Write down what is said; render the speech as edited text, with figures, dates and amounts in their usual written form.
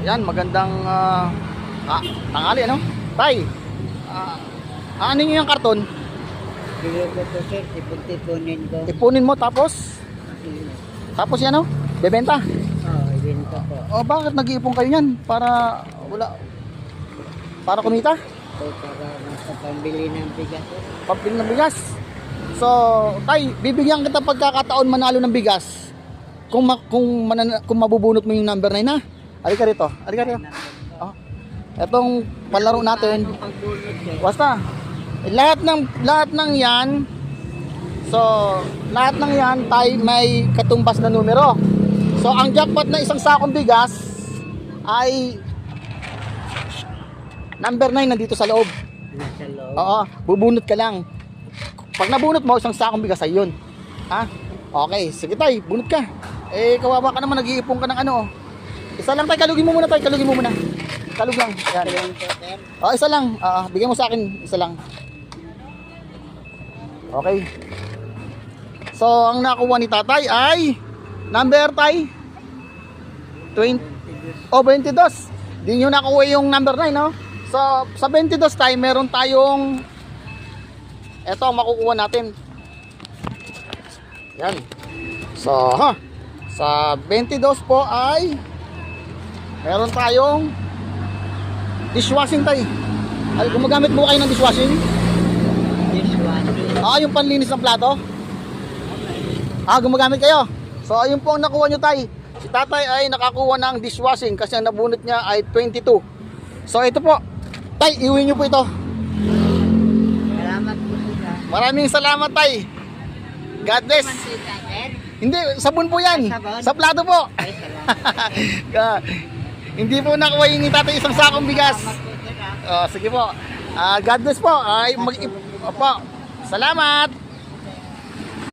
Ayan, magandang tanghali, ano? Tay, ano yung karton? Bigay ko to sir, tipunin ko. Ipunin mo tapos yan, ano? Bebenta. Ibenta ko. O bakit nag-iipon kayo yan? Para kumita? So, para nasa pambili ng bigas. Pambili ng bigas. So, tay, bibigyan kita pagkakataon manalo ng bigas. Kung mabubunot mo yung number 9 ha. Halika rito. Oh. Etong palaro natin. Basta lahat ng 'yan. So, lahat ng 'yan tay may katumbas na numero. So, ang jackpot na isang sakong bigas ay number 9 nandito sa loob. Nasa loob. Oo, bubunot ka lang. Pag nabunot mo, isang sakong bigas ay yun. Ha? Okay, sige tay, bunot ka. Kawawa ka naman, nag-iipon ka ng ano. Isa lang tay, kalugin mo muna tay, kalug lang. Yan. Isa lang. Bigyan mo sa akin, isa lang. Okay. So, ang nakuha ni tatay ay number tay 22. Di nyo nakuha yung number 9, no? So, sa 22 tay, meron tayong eto ang makukuha natin. Yan. So, sa 22 po ay meron tayong dishwashing tay. Ay, gumagamit mo kayo ng dishwashing? Yung panlinis ng plato? Gumagamit kayo. So, ayun po ang nakuha nyo tay. Si tatay ay nakakuha ng dishwashing kasi ang nabunot niya ay 22. So, ito po. Tay, iuwi nyo po ito. Salamat po sila. Maraming salamat tay. God bless. Hindi, sabon po yan. Sabon? Sa plato po. Ay, salamat. Hindi po nakuha yung tatay isang sakong bigas. Salamat po sila. Sige po. God bless po. Salamat.